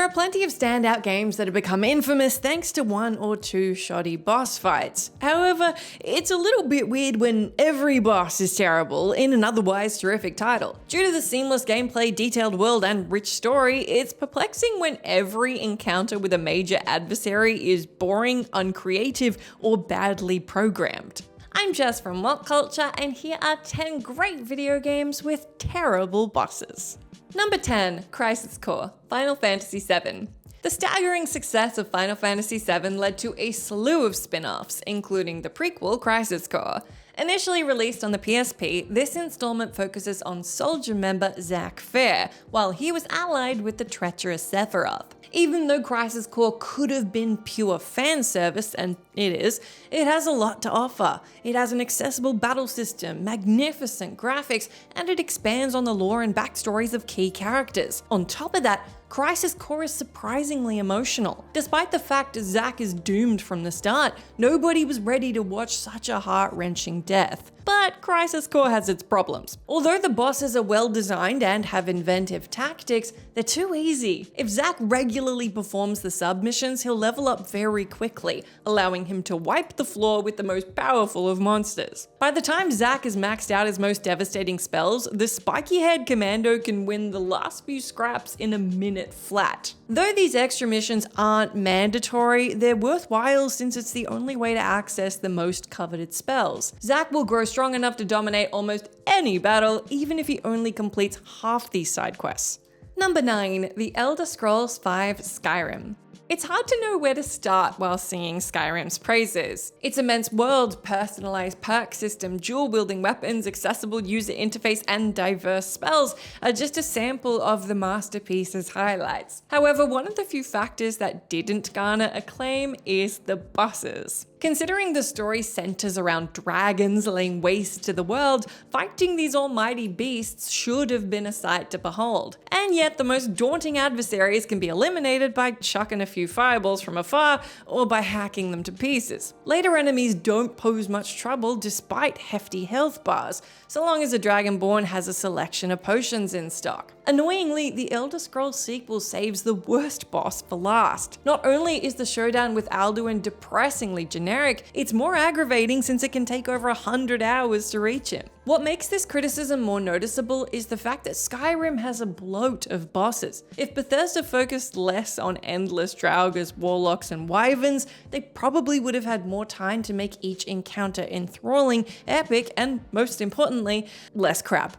are plenty of standout games that have become infamous thanks to one or two shoddy boss fights. However, it's a little bit weird when every boss is terrible in an otherwise terrific title. Due to the seamless gameplay, detailed world, and rich story, it's perplexing when every encounter with a major adversary is boring, uncreative, or badly programmed. I'm Jess from WhatCulture, and here are 10 great video games with terrible bosses. Number 10, Crisis Core, Final Fantasy VII. The staggering success of Final Fantasy VII led to a slew of spin-offs, including the prequel Crisis Core. Initially released on the PSP, this installment focuses on soldier member Zack Fair, while he was allied with the treacherous Sephiroth. Even though Crisis Core could have been pure fan service, and it is, it has a lot to offer. It has an accessible battle system, magnificent graphics, and it expands on the lore and backstories of key characters. On top of that, Crisis Core is surprisingly emotional. Despite the fact Zack is doomed from the start, nobody was ready to watch such a heart-wrenching death. But Crisis Core has its problems. Although the bosses are well designed and have inventive tactics, they're too easy. If Zack regularly performs the submissions, he'll level up very quickly, allowing him to wipe the floor with the most powerful of monsters. By the time Zack has maxed out his most devastating spells, the spiky-haired commando can win the last few scraps in a minute flat. Though these extra missions aren't mandatory, they're worthwhile since it's the only way to access the most coveted spells. Zack will grow strong enough to dominate almost any battle, even if he only completes half these side quests. Number 9, The Elder Scrolls V Skyrim. It's hard to know where to start while singing Skyrim's praises. Its immense world, personalized perk system, dual-wielding weapons, accessible user interface, and diverse spells are just a sample of the masterpiece's highlights. However, one of the few factors that didn't garner acclaim is the bosses. Considering the story centers around dragons laying waste to the world, fighting these almighty beasts should have been a sight to behold. And yet the most daunting adversaries can be eliminated by chucking a few fireballs from afar or by hacking them to pieces. Later enemies don't pose much trouble despite hefty health bars, so long as the Dragonborn has a selection of potions in stock. Annoyingly, the Elder Scrolls sequel saves the worst boss for last. Not only is the showdown with Alduin depressingly generic, it's more aggravating since it can take over 100 hours to reach him. What makes this criticism more noticeable is the fact that Skyrim has a bloat of bosses. If Bethesda focused less on endless Draugrs, Warlocks, and Wyverns, they probably would have had more time to make each encounter enthralling, epic, and most importantly, less crap.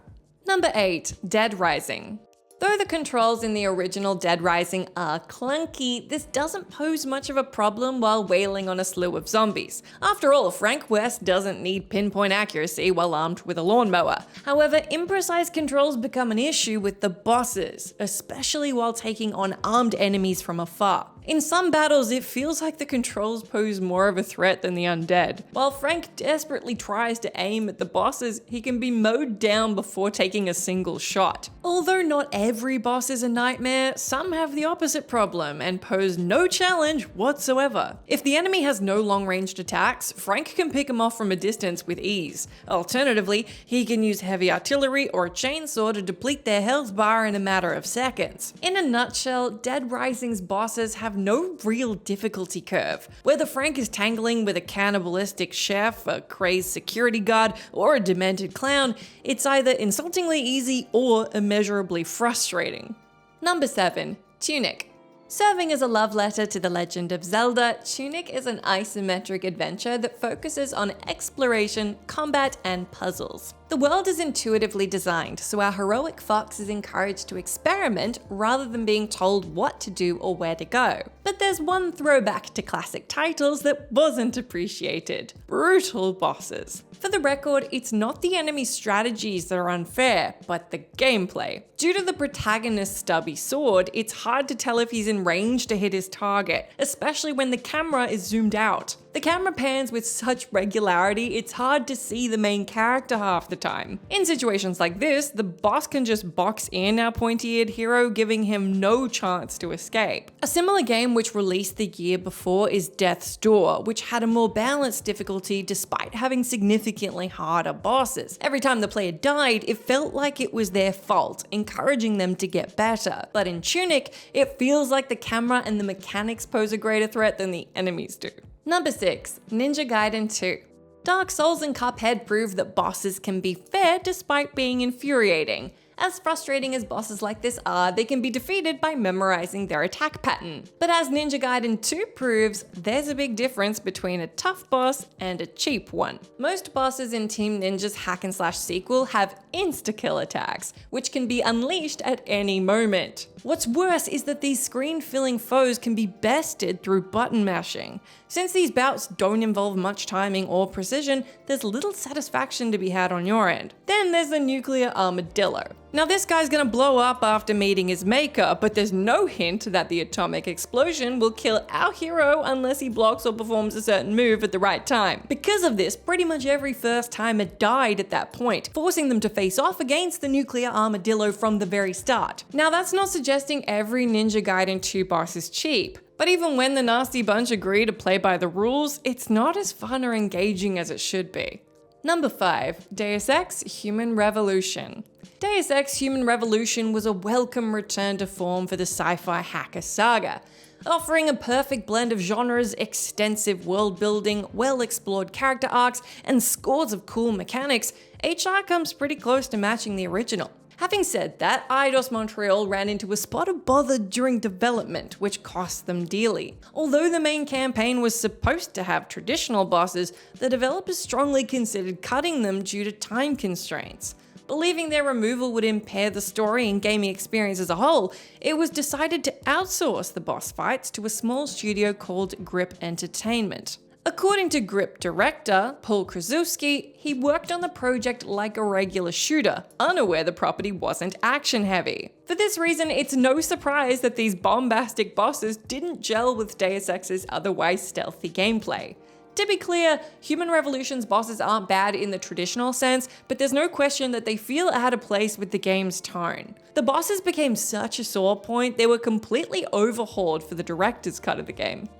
Number 8, Dead Rising. Though the controls in the original Dead Rising are clunky, this doesn't pose much of a problem while wailing on a slew of zombies. After all, Frank West doesn't need pinpoint accuracy while armed with a lawnmower. However, imprecise controls become an issue with the bosses, especially while taking on armed enemies from afar. In some battles, it feels like the controls pose more of a threat than the undead. While Frank desperately tries to aim at the bosses, he can be mowed down before taking a single shot. Although not every boss is a nightmare, some have the opposite problem and pose no challenge whatsoever. If the enemy has no long-ranged attacks, Frank can pick them off from a distance with ease. Alternatively, he can use heavy artillery or a chainsaw to deplete their health bar in a matter of seconds. In a nutshell, Dead Rising's bosses have no real difficulty curve. Whether Frank is tangling with a cannibalistic chef, a crazed security guard, or a demented clown, it's either insultingly easy or immeasurably frustrating. Number 7, Tunic. Serving as a love letter to The Legend of Zelda, Tunic is an isometric adventure that focuses on exploration, combat, and puzzles. The world is intuitively designed, so our heroic fox is encouraged to experiment rather than being told what to do or where to go. But there's one throwback to classic titles that wasn't appreciated: brutal bosses. For the record, it's not the enemy's strategies that are unfair, but the gameplay. Due to the protagonist's stubby sword, it's hard to tell if he's in range to hit his target, especially when the camera is zoomed out. The The camera pans with such regularity, it's hard to see the main character half the time. In situations like this, the boss can just box in our pointy-eared hero, giving him no chance to escape. A similar game which released the year before is Death's Door, which had a more balanced difficulty despite having significantly harder bosses. Every time the player died, it felt like it was their fault, encouraging them to get better. But in Tunic, it feels like the camera and the mechanics pose a greater threat than the enemies do. Number 6. Ninja Gaiden 2. Dark Souls and Cuphead prove that bosses can be fair despite being infuriating. As frustrating as bosses like this are, they can be defeated by memorizing their attack pattern. But as Ninja Gaiden 2 proves, there's a big difference between a tough boss and a cheap one. Most bosses in Team Ninja's hack and slash sequel have insta-kill attacks, which can be unleashed at any moment. What's worse is that these screen-filling foes can be bested through button mashing. Since these bouts don't involve much timing or precision, there's little satisfaction to be had on your end. Then there's the nuclear armadillo. Now this guy's gonna blow up after meeting his maker, but there's no hint that the atomic explosion will kill our hero unless he blocks or performs a certain move at the right time. Because of this, pretty much every first timer died at that point, forcing them to face off against the nuclear armadillo from the very start. Now that's not suggesting every Ninja Gaiden 2 boss is cheap, but even when the nasty bunch agree to play by the rules, it's not as fun or engaging as it should be. Number 5. Deus Ex Human Revolution. Deus Ex Human Revolution was a welcome return to form for the sci-fi hacker saga. Offering a perfect blend of genres, extensive world building, well-explored character arcs, and scores of cool mechanics, HR comes pretty close to matching the original. Having said that, Eidos Montreal ran into a spot of bother during development, which cost them dearly. Although the main campaign was supposed to have traditional bosses, the developers strongly considered cutting them due to time constraints. Believing their removal would impair the story and gaming experience as a whole, it was decided to outsource the boss fights to a small studio called Grip Entertainment. According to Grip director Paul Krasowski, he worked on the project like a regular shooter, unaware the property wasn't action-heavy. For this reason, it's no surprise that these bombastic bosses didn't gel with Deus Ex's otherwise stealthy gameplay. To be clear, Human Revolution's bosses aren't bad in the traditional sense, but there's no question that they feel out of place with the game's tone. The bosses became such a sore point, they were completely overhauled for the director's cut of the game.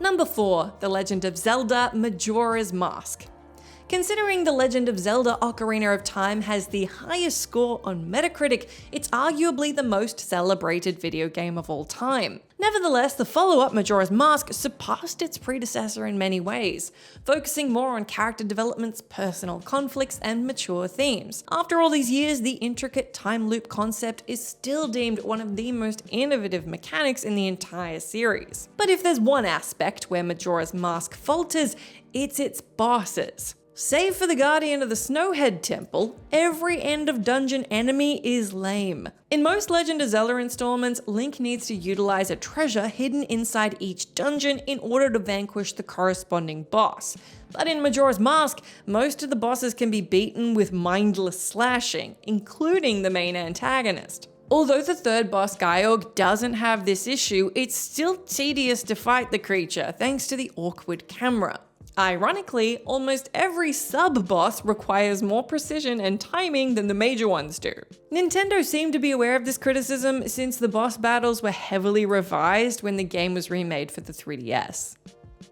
Number 4. The Legend of Zelda Majora's Mask. Considering The Legend of Zelda Ocarina of Time has the highest score on Metacritic, it's arguably the most celebrated video game of all time. Nevertheless, the follow-up Majora's Mask surpassed its predecessor in many ways, focusing more on character developments, personal conflicts, and mature themes. After all these years, the intricate time loop concept is still deemed one of the most innovative mechanics in the entire series. But if there's one aspect where Majora's Mask falters, it's its bosses. Save for the Guardian of the Snowhead Temple, every end of dungeon enemy is lame. In most Legend of Zelda installments, Link needs to utilize a treasure hidden inside each dungeon in order to vanquish the corresponding boss. But in Majora's Mask, most of the bosses can be beaten with mindless slashing, including the main antagonist. Although the third boss Gyog doesn't have this issue, it's still tedious to fight the creature thanks to the awkward camera. Ironically, almost every sub-boss requires more precision and timing than the major ones do. Nintendo seemed to be aware of this criticism since the boss battles were heavily revised when the game was remade for the 3DS.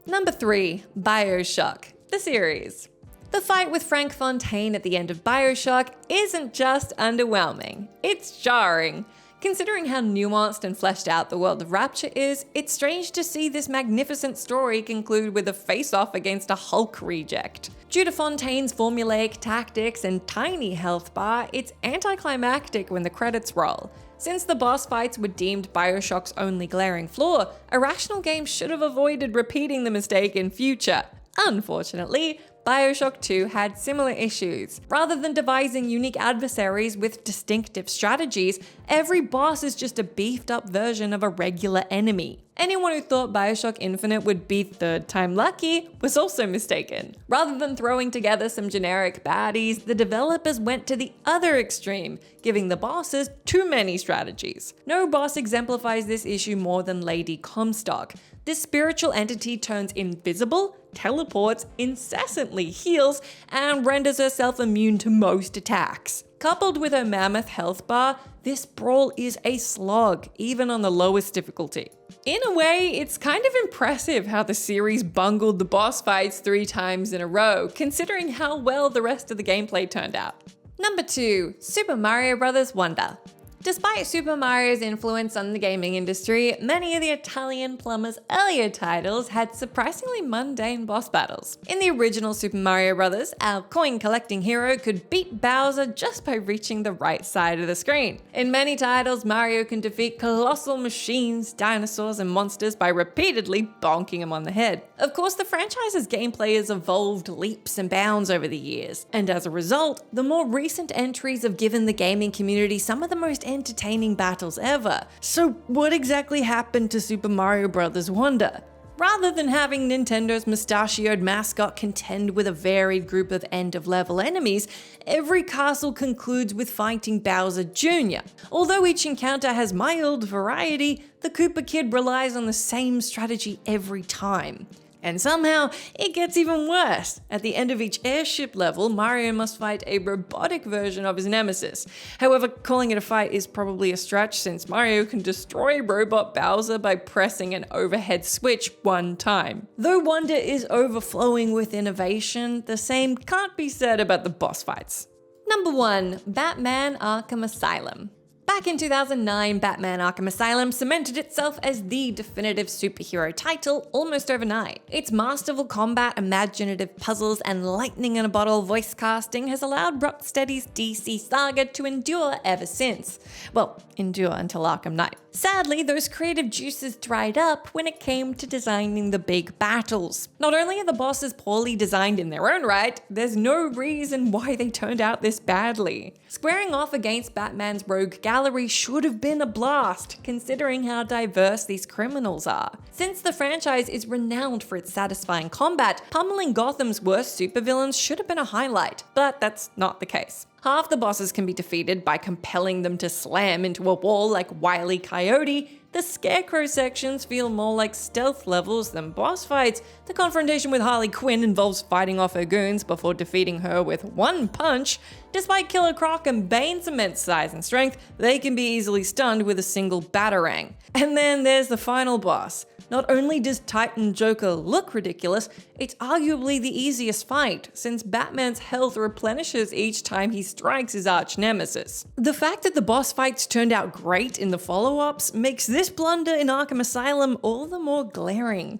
Number 3. BioShock, the series. The fight with Frank Fontaine at the end of BioShock isn't just underwhelming, it's jarring. Considering how nuanced and fleshed out the world of Rapture is, it's strange to see this magnificent story conclude with a face-off against a Hulk reject. Due to Fontaine's formulaic tactics and tiny health bar, it's anticlimactic when the credits roll. Since the boss fights were deemed BioShock's only glaring flaw, a rational game should have avoided repeating the mistake in future. Unfortunately, BioShock 2 had similar issues. Rather than devising unique adversaries with distinctive strategies, every boss is just a beefed up version of a regular enemy. Anyone who thought BioShock Infinite would be third time lucky was also mistaken. Rather than throwing together some generic baddies, the developers went to the other extreme, giving the bosses too many strategies. No boss exemplifies this issue more than Lady Comstock. This spiritual entity turns invisible, teleports, incessantly heals, and renders herself immune to most attacks. Coupled with her mammoth health bar, this brawl is a slog, even on the lowest difficulty. In a way, it's kind of impressive how the series bungled the boss fights 3 times in a row, considering how well the rest of the gameplay turned out. Number 2, Super Mario Bros. Wonder. Despite Super Mario's influence on the gaming industry, many of the Italian plumber's earlier titles had surprisingly mundane boss battles. In the original Super Mario Bros., our coin-collecting hero could beat Bowser just by reaching the right side of the screen. In many titles, Mario can defeat colossal machines, dinosaurs, and monsters by repeatedly bonking them on the head. Of course, the franchise's gameplay has evolved leaps and bounds over the years, and as a result, the more recent entries have given the gaming community some of the most entertaining battles ever. So what exactly happened to Super Mario Bros. Wonder? Rather than having Nintendo's mustachioed mascot contend with a varied group of end-of-level enemies, every castle concludes with fighting Bowser Jr. Although each encounter has mild variety, the Koopa Kid relies on the same strategy every time. And somehow, it gets even worse. At the end of each airship level, Mario must fight a robotic version of his nemesis. However, calling it a fight is probably a stretch since Mario can destroy Robot Bowser by pressing an overhead switch 1 time. Though Wonder is overflowing with innovation, the same can't be said about the boss fights. Number 1, Batman Arkham Asylum. Back in 2009, Batman Arkham Asylum cemented itself as the definitive superhero title almost overnight. Its masterful combat, imaginative puzzles, and lightning-in-a-bottle voice casting has allowed Rocksteady's DC saga to endure ever since. Well, endure until Arkham Knight. Sadly, those creative juices dried up when it came to designing the big battles. Not only are the bosses poorly designed in their own right, there's no reason why they turned out this badly. Squaring off against Batman's rogue gallery should have been a blast, considering how diverse these criminals are. Since the franchise is renowned for its satisfying combat, pummeling Gotham's worst supervillains should have been a highlight, but that's not the case. Half the bosses can be defeated by compelling them to slam into a wall like Wile E. Coyote. The Scarecrow sections feel more like stealth levels than boss fights. The confrontation with Harley Quinn involves fighting off her goons before defeating her with 1 punch. Despite Killer Croc and Bane's immense size and strength, they can be easily stunned with a single batarang. And then there's the final boss. Not only does Titan Joker look ridiculous, it's arguably the easiest fight, since Batman's health replenishes each time he strikes his arch nemesis. The fact that the boss fights turned out great in the follow-ups makes this blunder in Arkham Asylum all the more glaring.